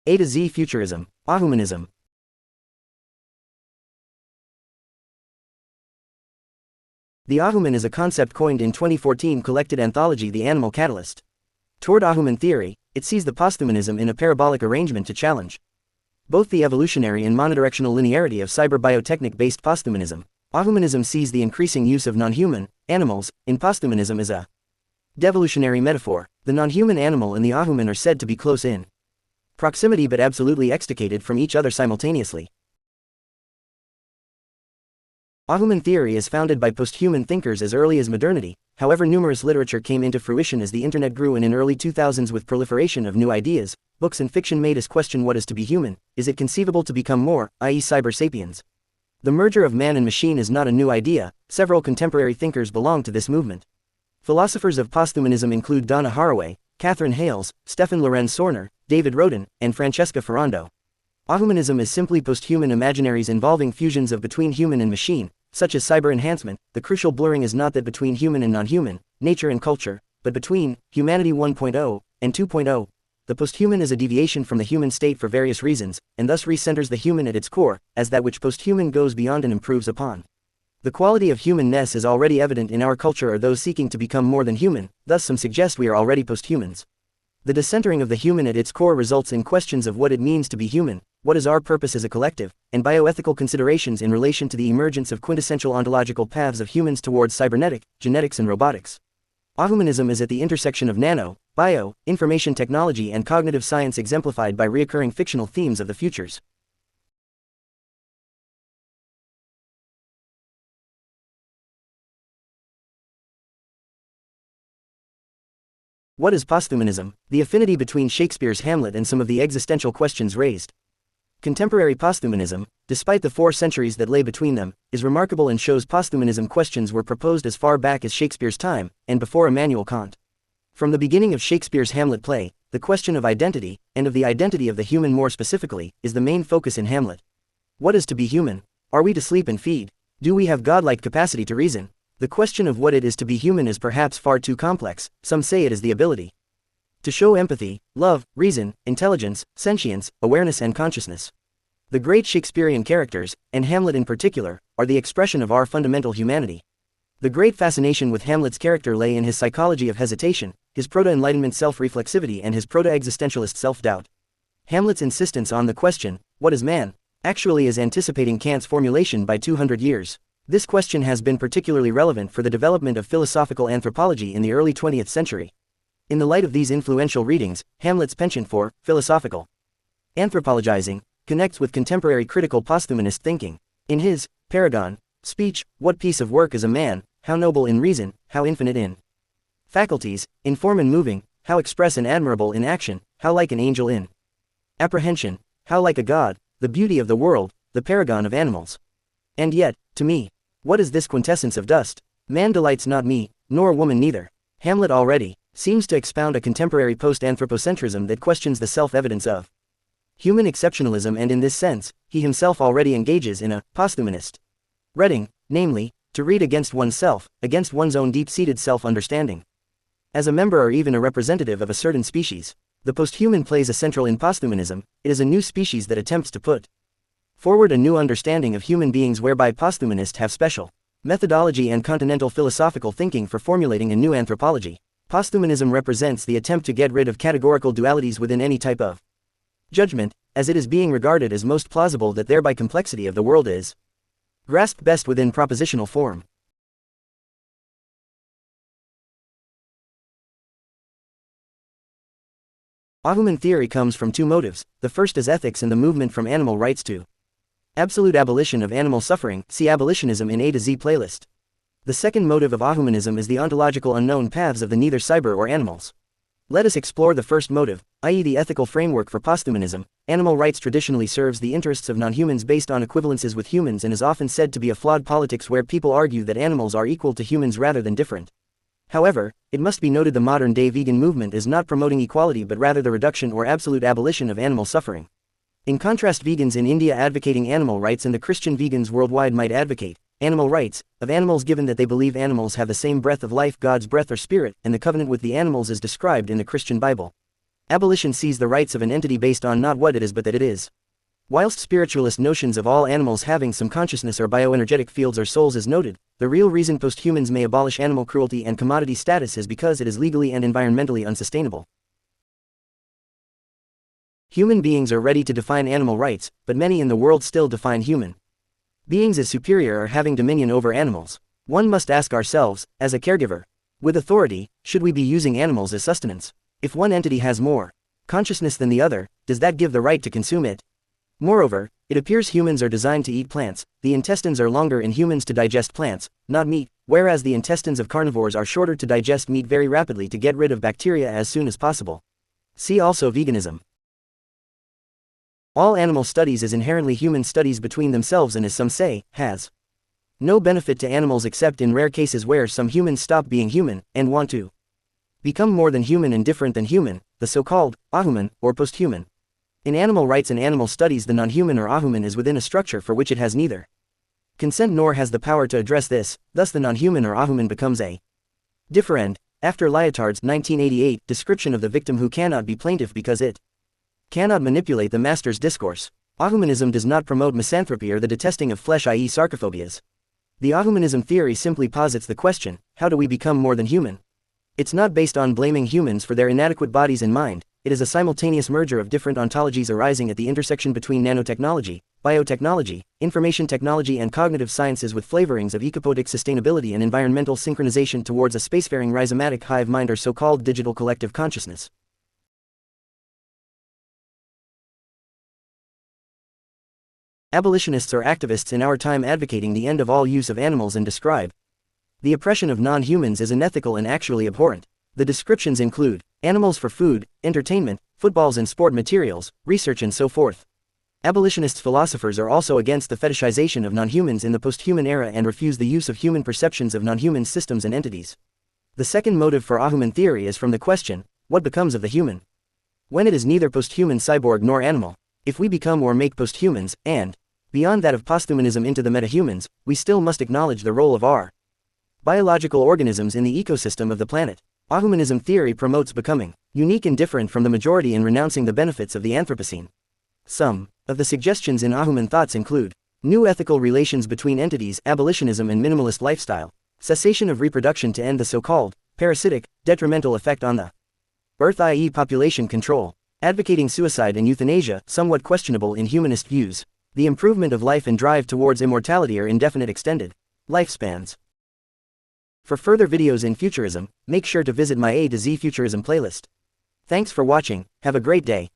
A to Z Futurism, Ahumanism. The Ahuman is a concept coined in 2014 collected anthology The Animal Catalyst. Toward Ahuman theory, it sees the posthumanism in a parabolic arrangement to challenge both the evolutionary and monodirectional linearity of cyber-biotechnic-based posthumanism. Ahumanism sees the increasing use of non-human animals in posthumanism as a devolutionary metaphor. The non-human animal and the Ahuman are said to be close in proximity but absolutely extricated from each other simultaneously. Ahuman theory is founded by posthuman thinkers as early as modernity, however numerous literature came into fruition as the internet grew and in early 2000s with proliferation of new ideas, books and fiction made us question what is to be human. Is it conceivable to become more, i.e. cyber-sapiens? The merger of man and machine is not a new idea. Several contemporary thinkers belong to this movement. Philosophers of posthumanism include Donna Haraway, Catherine Hales, Stefan Lorenz Sorner, David Rodin, and Francesca Ferrando. Ahumanism is simply posthuman imaginaries involving fusions of between human and machine, such as cyber enhancement. The crucial blurring is not that between human and non-human, nature and culture, but between humanity 1.0 and 2.0. The posthuman is a deviation from the human state for various reasons, and thus recenters the human at its core, as that which posthuman goes beyond and improves upon. The quality of humanness is already evident in our culture or those seeking to become more than human, thus some suggest we are already posthumans. The decentering of the human at its core results in questions of what it means to be human, what is our purpose as a collective, and bioethical considerations in relation to the emergence of quintessential ontological paths of humans towards cybernetic, genetics and robotics. Ahumanism is at the intersection of nano, bio, information technology and cognitive science exemplified by recurring fictional themes of the futures. What is posthumanism? The affinity between Shakespeare's Hamlet and some of the existential questions raised. Contemporary posthumanism, despite the 4 centuries that lay between them, is remarkable and shows posthumanism questions were proposed as far back as Shakespeare's time, and before Immanuel Kant. From the beginning of Shakespeare's Hamlet play, the question of identity, and of the identity of the human more specifically, is the main focus in Hamlet. What is to be human? Are we to sleep and feed? Do we have godlike capacity to reason? The question of what it is to be human is perhaps far too complex. Some say it is the ability to show empathy, love, reason, intelligence, sentience, awareness and consciousness. The great Shakespearean characters, and Hamlet in particular, are the expression of our fundamental humanity. The great fascination with Hamlet's character lay in his psychology of hesitation, his proto-Enlightenment self-reflexivity and his proto-existentialist self-doubt. Hamlet's insistence on the question, what is man, actually is anticipating Kant's formulation by 200 years. This question has been particularly relevant for the development of philosophical anthropology in the early 20th century. In the light of these influential readings, Hamlet's penchant for philosophical anthropologizing connects with contemporary critical posthumanist thinking. In his Paragon speech, what piece of work is a man, how noble in reason, how infinite in faculties, in form and moving, how express and admirable in action, how like an angel in apprehension, how like a god, the beauty of the world, the paragon of animals. And yet, to me, what is this quintessence of dust? Man delights not me, nor woman neither. Hamlet already seems to expound a contemporary post-anthropocentrism that questions the self-evidence of human exceptionalism, and in this sense, he himself already engages in a posthumanist reading, namely, to read against oneself, against one's own deep-seated self-understanding. As a member or even a representative of a certain species, the posthuman plays a central in posthumanism. It is a new species that attempts to put forward a new understanding of human beings whereby posthumanists have special methodology and continental philosophical thinking for formulating a new anthropology. Posthumanism represents the attempt to get rid of categorical dualities within any type of judgment, as it is being regarded as most plausible that thereby complexity of the world is grasped best within propositional form. Ahuman theory comes from 2 motives. The first is ethics and the movement from animal rights to absolute abolition of animal suffering. See abolitionism in A to Z playlist. The second motive of Ahumanism is the ontological unknown paths of the neither cyber or animals. Let us explore the first motive, i.e. the ethical framework for posthumanism. Animal rights traditionally serves the interests of non-humans based on equivalences with humans and is often said to be a flawed politics where people argue that animals are equal to humans rather than different. However, it must be noted the modern-day vegan movement is not promoting equality but rather the reduction or absolute abolition of animal suffering. In contrast, vegans in India advocating animal rights and the Christian vegans worldwide might advocate animal rights of animals, given that they believe animals have the same breath of life, God's breath or spirit, and the covenant with the animals is described in the Christian Bible. Abolition sees the rights of an entity based on not what it is but that it is. Whilst spiritualist notions of all animals having some consciousness or bioenergetic fields or souls is noted, the real reason posthumans may abolish animal cruelty and commodity status is because it is legally and environmentally unsustainable. Human beings are ready to define animal rights, but many in the world still define human beings as superior or having dominion over animals. One must ask ourselves, as a caregiver with authority, should we be using animals as sustenance? If one entity has more consciousness than the other, does that give the right to consume it? Moreover, it appears humans are designed to eat plants. The intestines are longer in humans to digest plants, not meat, whereas the intestines of carnivores are shorter to digest meat very rapidly to get rid of bacteria as soon as possible. See also veganism. All animal studies is inherently human studies between themselves and, as some say, has no benefit to animals except in rare cases where some humans stop being human and want to become more than human and different than human, the so-called Ahuman or posthuman. In animal rights and animal studies, the non-human or Ahuman is within a structure for which it has neither consent nor has the power to address this, thus the non-human or Ahuman becomes a differend. After Lyotard's 1988 description of the victim who cannot be plaintiff because it cannot manipulate the master's discourse. Ahumanism does not promote misanthropy or the detesting of flesh, i.e. sarcophobias. The Ahumanism theory simply posits the question, how do we become more than human? It's not based on blaming humans for their inadequate bodies and mind. It is a simultaneous merger of different ontologies arising at the intersection between nanotechnology, biotechnology, information technology and cognitive sciences with flavorings of ecopodic sustainability and environmental synchronization towards a spacefaring rhizomatic hive mind or so-called digital collective consciousness. Abolitionists are activists in our time advocating the end of all use of animals and describe the oppression of non-humans as unethical and actually abhorrent. The descriptions include animals for food, entertainment, footballs and sport materials, research and so forth. Abolitionist philosophers are also against the fetishization of non-humans in the post-human era and refuse the use of human perceptions of non-human systems and entities. The second motive for Ahuman theory is from the question, what becomes of the human? When it is neither post-human cyborg nor animal. If we become or make post-humans, and beyond that of posthumanism into the metahumans, we still must acknowledge the role of our biological organisms in the ecosystem of the planet. Ahumanism theory promotes becoming unique and different from the majority in renouncing the benefits of the Anthropocene. Some of the suggestions in Ahuman thoughts include new ethical relations between entities, abolitionism and minimalist lifestyle, cessation of reproduction to end the so-called parasitic, detrimental effect on the earth, i.e. population control, advocating suicide and euthanasia, somewhat questionable in humanist views, the improvement of life and drive towards immortality or indefinite extended lifespans. For further videos in Futurism, make sure to visit my A to Z Futurism playlist. Thanks for watching, have a great day.